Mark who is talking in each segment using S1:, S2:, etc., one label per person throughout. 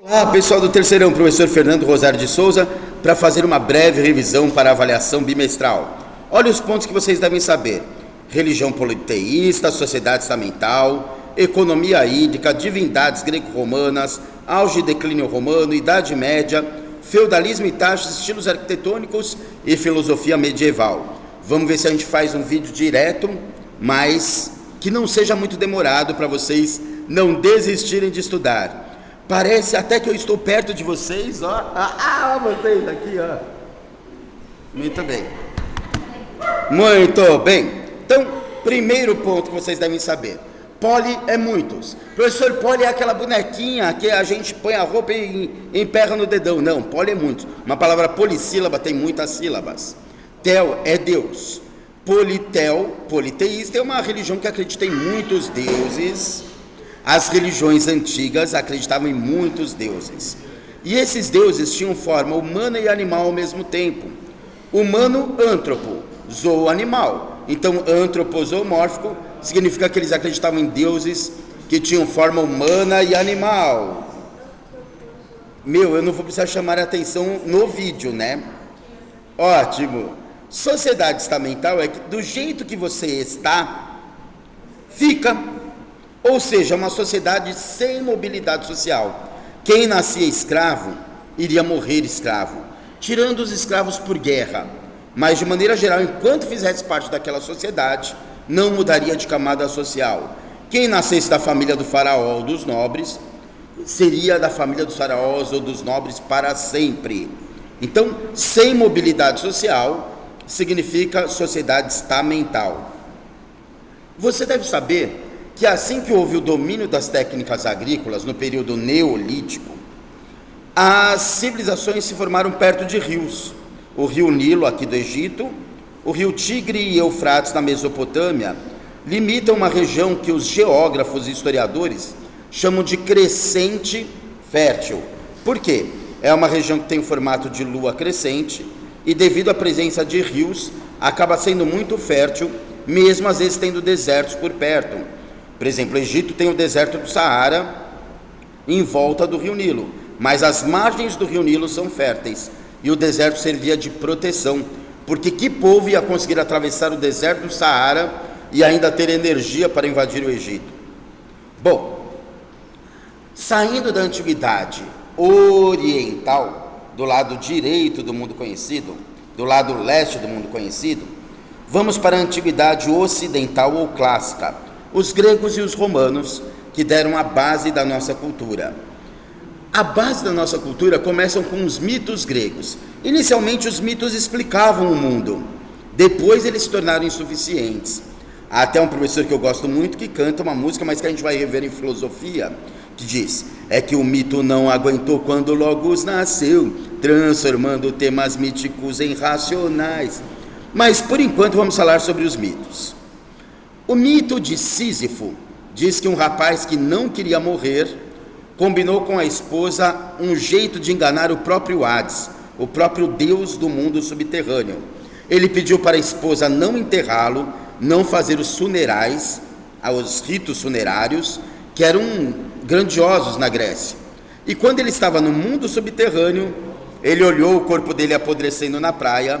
S1: Olá, pessoal do terceirão, professor Fernando Rosário de Souza, para fazer uma breve revisão para a avaliação bimestral. Olha os pontos que vocês devem saber: religião politeísta, sociedade estamental, economia hídrica, divindades greco-romanas, auge e declínio romano, Idade Média, feudalismo e taxas, estilos arquitetônicos e filosofia medieval. Vamos ver se a gente faz um vídeo direto, mas que não seja muito demorado para vocês não desistirem de estudar. Parece até que eu estou perto de vocês, ó. Vocês aqui, ó. Muito bem. Muito bem. Então, primeiro ponto que vocês devem saber: poli é muitos. Professor, poli é aquela bonequinha que a gente põe a roupa e emperra no dedão. Não, poli é muitos. Uma palavra polissílaba tem muitas sílabas. Tel é Deus. Politel, politeísta, é uma religião que acredita em muitos deuses. As religiões antigas acreditavam em muitos deuses. E esses deuses tinham forma humana e animal ao mesmo tempo. Humano, antropo, zoo, animal. Então, antropozoomórfico significa que eles acreditavam em deuses que tinham forma humana e animal. Eu não vou precisar chamar a atenção no vídeo, né? Ótimo. Sociedade estamental é que do jeito que você está, fica. Ou seja, uma sociedade sem mobilidade social. Quem nascia escravo, iria morrer escravo, tirando os escravos por guerra. Mas, de maneira geral, enquanto fizesse parte daquela sociedade, não mudaria de camada social. Quem nascesse da família do faraó ou dos nobres, seria da família dos faraós ou dos nobres para sempre. Então, sem mobilidade social, significa sociedade estamental. Você deve saber que assim que houve o domínio das técnicas agrícolas no período neolítico, as civilizações se formaram perto de rios. O rio Nilo, aqui do Egito, o rio Tigre e Eufrates, na Mesopotâmia, limitam uma região que os geógrafos e historiadores chamam de crescente fértil. Por quê? É uma região que tem o formato de lua crescente e, devido à presença de rios, acaba sendo muito fértil, mesmo às vezes tendo desertos por perto. Por exemplo, o Egito tem o deserto do Saara em volta do rio Nilo, mas as margens do rio Nilo são férteis e o deserto servia de proteção, porque que povo ia conseguir atravessar o deserto do Saara e ainda ter energia para invadir o Egito? Bom, saindo da antiguidade oriental, do lado direito do mundo conhecido, do lado leste do mundo conhecido, vamos para a antiguidade ocidental ou clássica, os gregos e os romanos, que deram a base da nossa cultura. A base da nossa cultura começam com os mitos gregos. Inicialmente, os mitos explicavam o mundo. Depois, eles se tornaram insuficientes. Há até um professor que eu gosto muito que canta uma música, mas que a gente vai rever em filosofia, que diz: é que o mito não aguentou quando Logos nasceu, transformando temas míticos em racionais. Mas, por enquanto, vamos falar sobre os mitos. O mito de Sísifo diz que um rapaz que não queria morrer combinou com a esposa um jeito de enganar o próprio Hades, o próprio deus do mundo subterrâneo. Ele pediu para a esposa não enterrá-lo, não fazer os funerais, os ritos funerários, que eram grandiosos na Grécia. E quando ele estava no mundo subterrâneo, ele olhou o corpo dele apodrecendo na praia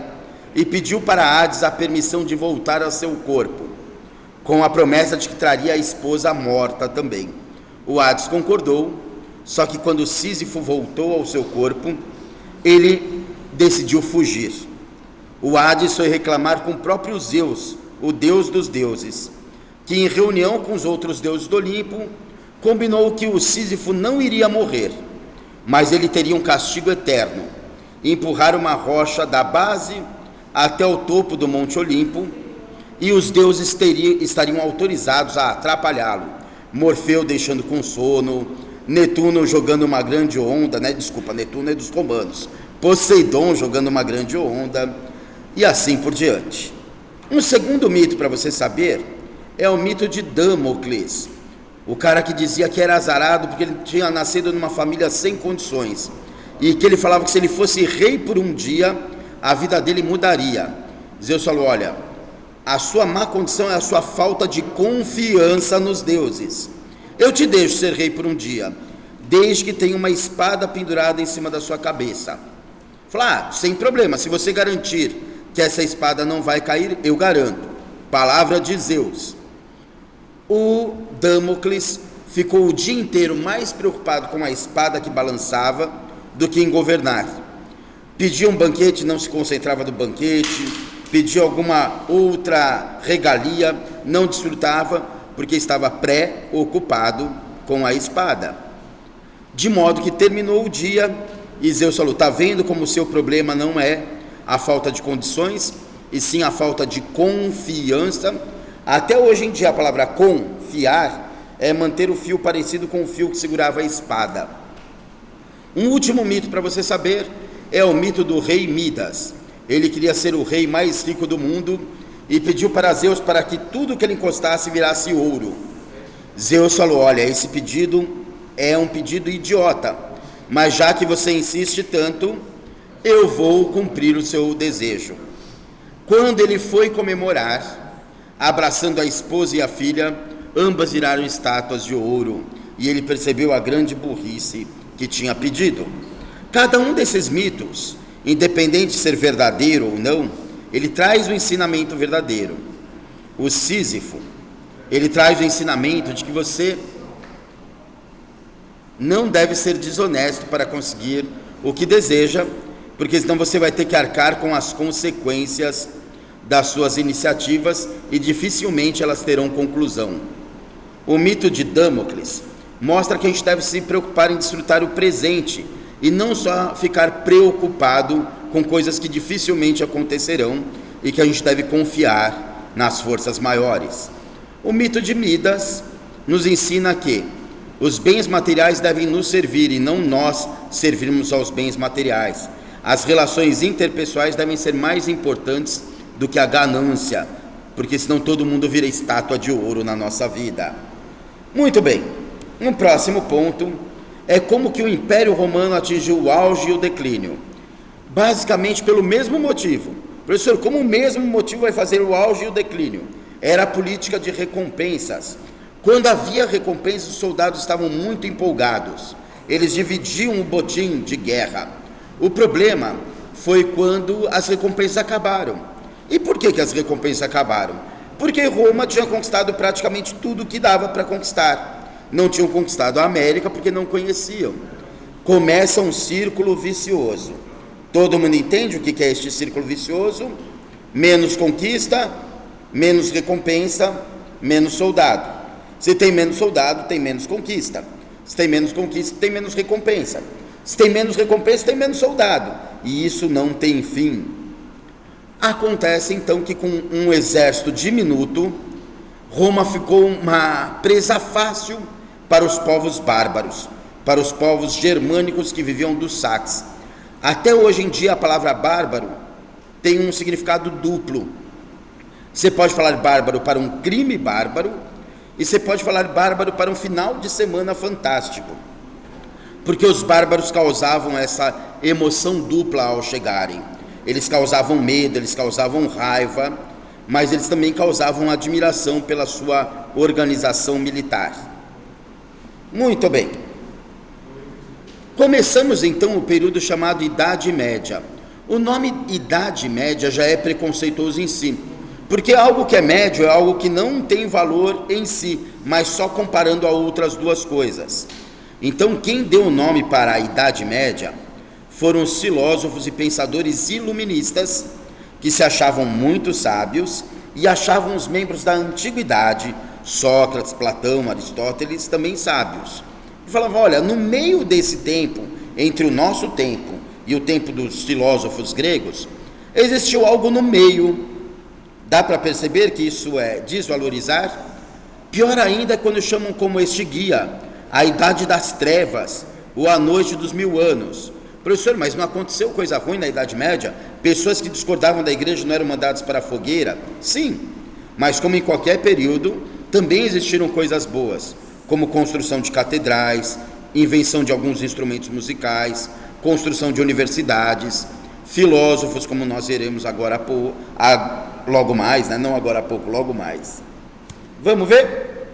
S1: e pediu para Hades a permissão de voltar ao seu corpo, com a promessa de que traria a esposa morta também. O Hades concordou, só que quando Sísifo voltou ao seu corpo, ele decidiu fugir. O Hades foi reclamar com o próprio Zeus, o deus dos deuses, que em reunião com os outros deuses do Olimpo, combinou que o Sísifo não iria morrer, mas ele teria um castigo eterno: empurrar uma rocha da base até o topo do Monte Olimpo, e os deuses estariam autorizados a atrapalhá-lo. Morfeu deixando com sono, Netuno jogando uma grande onda, Netuno é dos romanos, Poseidon jogando uma grande onda, e assim por diante. Um segundo mito para você saber é o mito de Damocles, o cara que dizia que era azarado porque ele tinha nascido numa família sem condições, e que ele falava que se ele fosse rei por um dia, a vida dele mudaria. Zeus falou: olha, a sua má condição é a sua falta de confiança nos deuses. Eu te deixo ser rei por um dia, desde que tenha uma espada pendurada em cima da sua cabeça. Fala, sem problema, se você garantir que essa espada não vai cair, eu garanto. Palavra de Zeus. O Damocles ficou o dia inteiro mais preocupado com a espada que balançava do que em governar. Pedia um banquete, não se concentrava no banquete, pedia alguma outra regalia, não desfrutava, porque estava preocupado com a espada. De modo que terminou o dia e Zeus falou, está vendo como o seu problema não é a falta de condições, e sim a falta de confiança. Até hoje em dia a palavra confiar é manter o fio parecido com o fio que segurava a espada. Um último mito para você saber é o mito do rei Midas. Ele queria ser o rei mais rico do mundo e pediu para Zeus para que tudo que ele encostasse virasse ouro. Zeus falou, olha, esse pedido é um pedido idiota, mas já que você insiste tanto, eu vou cumprir o seu desejo. Quando ele foi comemorar, abraçando a esposa e a filha, ambas viraram estátuas de ouro, e ele percebeu a grande burrice que tinha pedido. Cada um desses mitos, independente de ser verdadeiro ou não, ele traz o ensinamento verdadeiro. O Sísifo, ele traz o ensinamento de que você não deve ser desonesto para conseguir o que deseja, porque senão você vai ter que arcar com as consequências das suas iniciativas e dificilmente elas terão conclusão. O mito de Damocles mostra que a gente deve se preocupar em desfrutar o presente e não só ficar preocupado com coisas que dificilmente acontecerão e que a gente deve confiar nas forças maiores. O mito de Midas nos ensina que os bens materiais devem nos servir e não nós servirmos aos bens materiais. As relações interpessoais devem ser mais importantes do que a ganância, porque senão todo mundo vira estátua de ouro na nossa vida. Muito bem, um próximo ponto é como que o Império Romano atingiu o auge e o declínio. Basicamente pelo mesmo motivo. Professor, como o mesmo motivo vai fazer o auge e o declínio? Era a política de recompensas. Quando havia recompensas, os soldados estavam muito empolgados. Eles dividiam o botim de guerra. O problema foi quando as recompensas acabaram. E por que as recompensas acabaram? Porque Roma tinha conquistado praticamente tudo que dava para conquistar. Não tinham conquistado a América porque não conheciam. Começa um círculo vicioso. Todo mundo entende o que é este círculo vicioso? Menos conquista, menos recompensa, menos soldado. Se tem menos soldado, tem menos conquista. Se tem menos conquista, tem menos recompensa. Se tem menos recompensa, tem menos soldado. E isso não tem fim. Acontece então que com um exército diminuto, Roma ficou uma presa fácil para os povos bárbaros, para os povos germânicos que viviam dos saques. Até hoje em dia a palavra bárbaro tem um significado duplo. Você pode falar bárbaro para um crime bárbaro e você pode falar bárbaro para um final de semana fantástico. Porque os bárbaros causavam essa emoção dupla ao chegarem. Eles causavam medo, eles causavam raiva, mas eles também causavam admiração pela sua organização militar. Muito bem. Começamos então o período chamado Idade Média. O nome Idade Média já é preconceituoso em si, porque algo que é médio é algo que não tem valor em si, mas só comparando a outras duas coisas. Então, quem deu o nome para a Idade Média foram os filósofos e pensadores iluministas que se achavam muito sábios e achavam os membros da antiguidade, Sócrates, Platão, Aristóteles, também sábios. E falavam, olha, no meio desse tempo, entre o nosso tempo e o tempo dos filósofos gregos, existiu algo no meio. Dá para perceber que isso é desvalorizar? Pior ainda é quando chamam como este guia a Idade das Trevas, ou a Noite dos 1000 anos. Professor, mas não aconteceu coisa ruim na Idade Média? Pessoas que discordavam da igreja não eram mandadas para a fogueira? Sim, mas como em qualquer período, também existiram coisas boas, como construção de catedrais, invenção de alguns instrumentos musicais, construção de universidades, filósofos, como nós veremos agora logo mais, né? Não agora há pouco, logo mais. Vamos ver?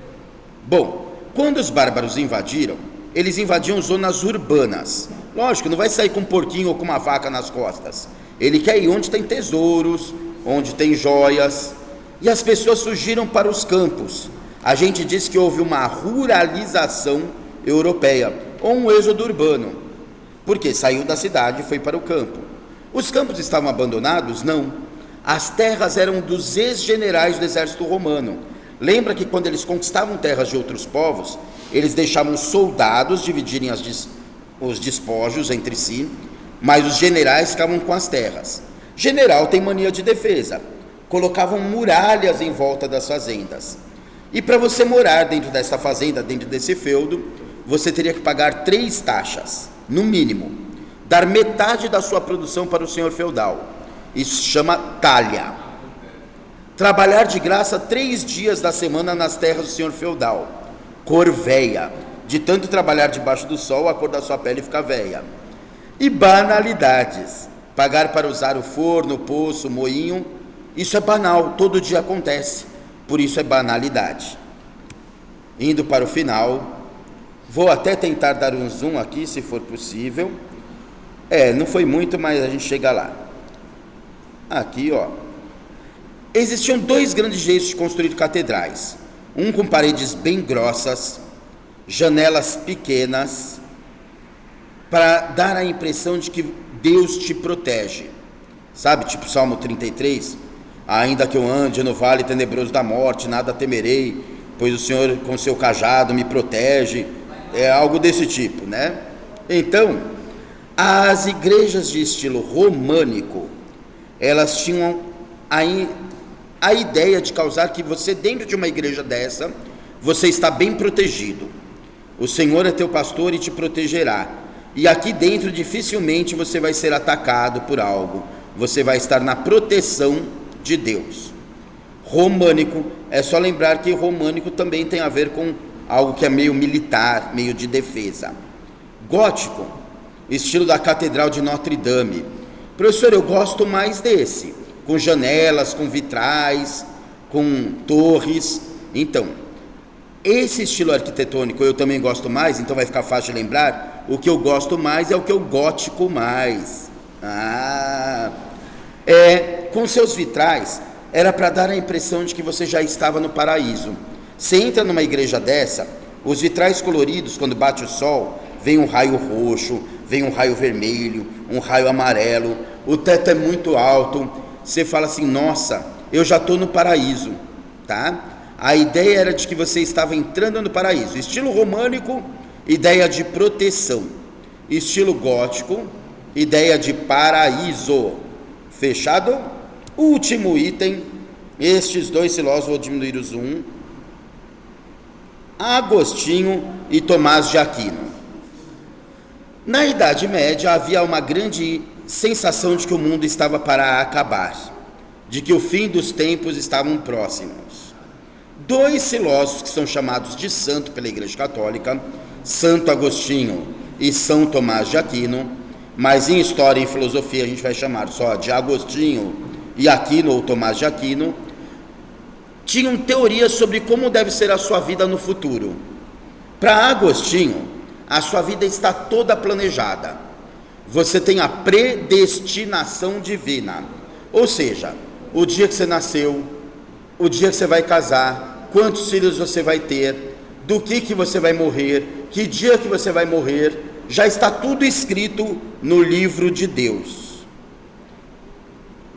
S1: Bom, quando os bárbaros invadiram, eles invadiam zonas urbanas. Lógico, não vai sair com um porquinho ou com uma vaca nas costas. Ele quer ir onde tem tesouros, onde tem joias. E as pessoas fugiram para os campos. A gente diz que houve uma ruralização europeia, ou um êxodo urbano, porque saiu da cidade e foi para o campo. Os campos estavam abandonados? Não. As terras eram dos ex-generais do exército romano. Lembra que quando eles conquistavam terras de outros povos, eles deixavam soldados dividirem os despojos entre si, mas os generais ficavam com as terras. General tem mania de defesa. Colocavam muralhas em volta das fazendas. E para você morar dentro dessa fazenda, dentro desse feudo, você teria que pagar 3 taxas, no mínimo. Dar metade da sua produção para o senhor feudal. Isso se chama talha. Trabalhar de graça 3 dias da semana nas terras do senhor feudal. Cor véia. De tanto trabalhar debaixo do sol, a cor da sua pele fica véia. E banalidades. Pagar para usar o forno, o poço, o moinho. Isso é banal, todo dia acontece. Por isso é banalidade. Indo para o final, vou até tentar dar um zoom aqui, se for possível. Não foi muito, mas a gente chega lá. Aqui, ó. Existiam 2 grandes jeitos de construir catedrais. Um com paredes bem grossas, janelas pequenas, para dar a impressão de que Deus te protege. Sabe, tipo Salmo 33? Ainda que eu ande no vale tenebroso da morte, nada temerei, pois o Senhor com seu cajado me protege. É algo desse tipo, né? Então, as igrejas de estilo românico, elas tinham a ideia de causar que você, dentro de uma igreja dessa, você está bem protegido. O Senhor é teu pastor e te protegerá. E aqui dentro dificilmente você vai ser atacado por algo. Você vai estar na proteção de Deus. Românico, é só lembrar que românico também tem a ver com algo que é meio militar, meio de defesa. Gótico, estilo da Catedral de Notre Dame. Professor, eu gosto mais desse, com janelas, com vitrais, com torres. Então, esse estilo arquitetônico eu também gosto mais, então vai ficar fácil de lembrar. O que eu gosto mais é o que eu gótico mais. Com seus vitrais, era para dar a impressão de que você já estava no paraíso. Você entra numa igreja dessa, os vitrais coloridos, quando bate o sol, vem um raio roxo, vem um raio vermelho, um raio amarelo, o teto é muito alto, você fala assim, nossa, eu já estou no paraíso, tá? A ideia era de que você estava entrando no paraíso. Estilo românico, ideia de proteção. Estilo gótico, ideia de paraíso. Fechado? Último item, estes 2 filósofos, vou diminuir o zoom, Agostinho e Tomás de Aquino. Na Idade Média havia uma grande sensação de que o mundo estava para acabar, de que o fim dos tempos estavam próximos. 2 filósofos que são chamados de santo pela Igreja Católica, Santo Agostinho e São Tomás de Aquino, mas em história e em filosofia a gente vai chamar só de Agostinho e Aquino ou Tomás de Aquino, tinham teorias sobre como deve ser a sua vida no futuro. Para Agostinho, a sua vida está toda planejada. Você tem a predestinação divina, ou seja, o dia que você nasceu, o dia que você vai casar, quantos filhos você vai ter, do que você vai morrer, que dia que você vai morrer, já está tudo escrito no livro de Deus.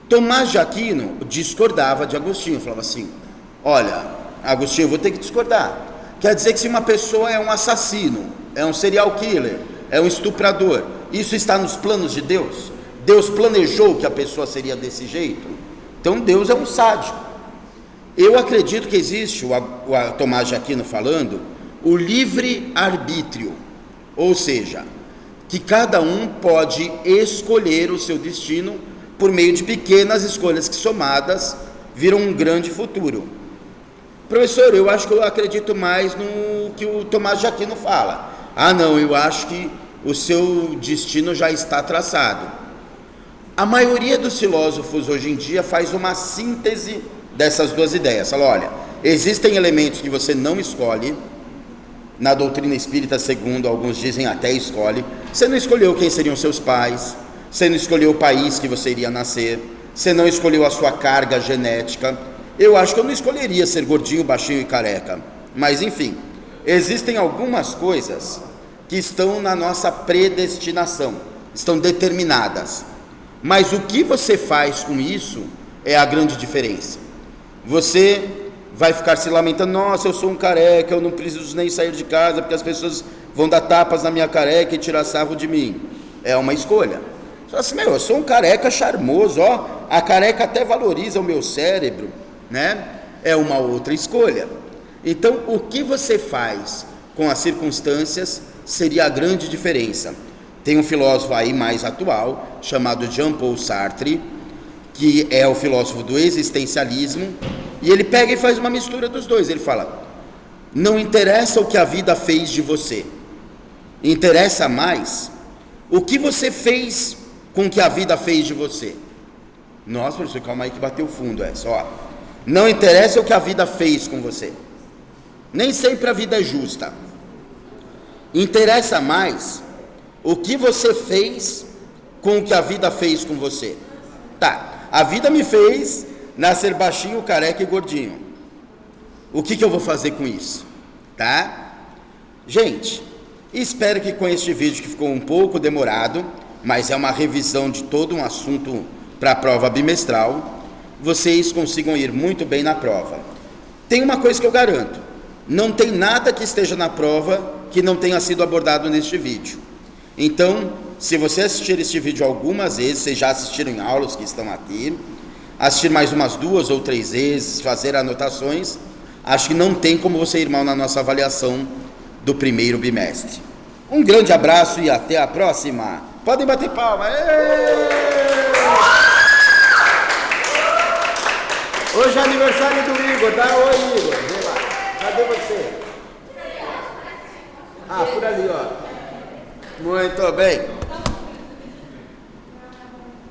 S1: Tomás de Aquino discordava de Agostinho, falava assim, olha, Agostinho, eu vou ter que discordar. Quer dizer que se uma pessoa é um assassino, é um serial killer, é um estuprador, isso está nos planos de Deus? Deus planejou que a pessoa seria desse jeito? Então Deus é um sádico. Eu acredito que existe, o Tomás de Aquino falando, o livre-arbítrio, ou seja, que cada um pode escolher o seu destino por meio de pequenas escolhas que somadas viram um grande futuro. Professor, eu acho que eu acredito mais no que o Tomás de Aquino fala. Não, eu acho que o seu destino já está traçado. A maioria dos filósofos hoje em dia faz uma síntese dessas 2 ideias. Fala, olha, existem elementos que você não escolhe na doutrina espírita, segundo alguns dizem, até escolhe. Você não escolheu quem seriam seus pais, você não escolheu o país que você iria nascer, você não escolheu a sua carga genética. Eu acho que eu não escolheria ser gordinho, baixinho e careca, mas enfim, existem algumas coisas que estão na nossa predestinação, estão determinadas, mas o que você faz com isso é a grande diferença. Você vai ficar se lamentando: nossa, eu sou um careca, eu não preciso nem sair de casa porque as pessoas vão dar tapas na minha careca e tirar sarro de mim. É uma escolha. Você fala assim: eu sou um careca charmoso, ó, a careca até valoriza o meu cérebro, né? É uma outra escolha. Então, o que você faz com as circunstâncias seria a grande diferença. Tem um filósofo aí mais atual, chamado Jean-Paul Sartre, que é o filósofo do existencialismo, e ele pega e faz uma mistura dos dois. Ele fala: não interessa o que a vida fez de você, interessa mais o que você fez com o que a vida fez de você. Nossa, professor, calma aí que bateu fundo essa, ó. Não interessa o que a vida fez com você, nem sempre a vida é justa. Interessa mais o que você fez com o que a vida fez com você. Tá, a vida me fez nascer baixinho, careca e gordinho. O que eu vou fazer com isso? Tá? Gente, espero que com este vídeo, que ficou um pouco demorado, mas é uma revisão de todo um assunto para a prova bimestral, vocês consigam ir muito bem na prova. Tem uma coisa que eu garanto: não tem nada que esteja na prova que não tenha sido abordado neste vídeo. Então, se você assistir este vídeo algumas vezes, vocês já assistiram em aulas que estão aqui, assistir mais umas 2 ou 3 vezes, fazer anotações, acho que não tem como você ir mal na nossa avaliação do primeiro bimestre. Um grande abraço e até a próxima. Podem bater palma. Hoje é aniversário do Igor, tá? Oi, Igor, vem lá. Cadê você? Ah, por ali, ó. Muito bem.